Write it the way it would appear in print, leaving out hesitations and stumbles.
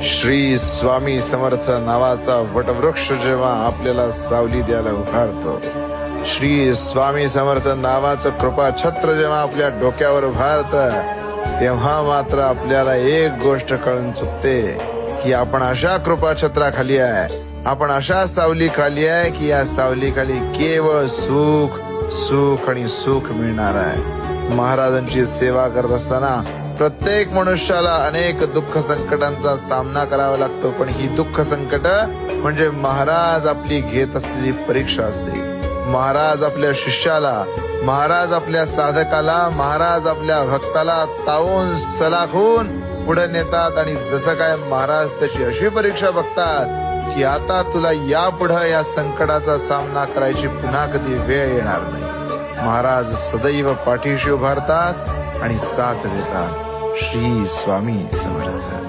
श्री स्वामी समर्थ नावाचा वटवृक्ष जेव्हा आपल्याला सावली द्यायला उभारतो, श्री स्वामी समर्थ नावाचं कृपा छत्र जेव्हा आपल्या डोक्यावर उभारतं, तेव्हा मात्र आपल्याला एक गोष्ट कळून चुकते की आपण अशा कृपा छत्राखाली आहे, आपण अशा सावली खाली आहे की या सावली खाली केवळ सुख सुख आणि सुख मिळणार आहे. महाराजांची सेवा करत असताना प्रत्येक मनुष्याला अनेक दुःख संकटांचा सामना करावा लागतो, पण ही दुःख संकट म्हणजे महाराज आपली घेत असलेली परीक्षा असते. महाराज आपल्या शिष्याला, महाराज आपल्या साधकाला, महाराज आपल्या भक्ताला तावून सलाखून पुढे नेतात आणि जसं काय महाराज त्याची अशी परीक्षा बघतात की आता तुला यापुढे या संकटाचा सामना करायची पुन्हा कधी वेळ येणार नाही. महाराज सदैव पाठीशी उभारतात आणि साथ देतात. श्री स्वामी समर्थ.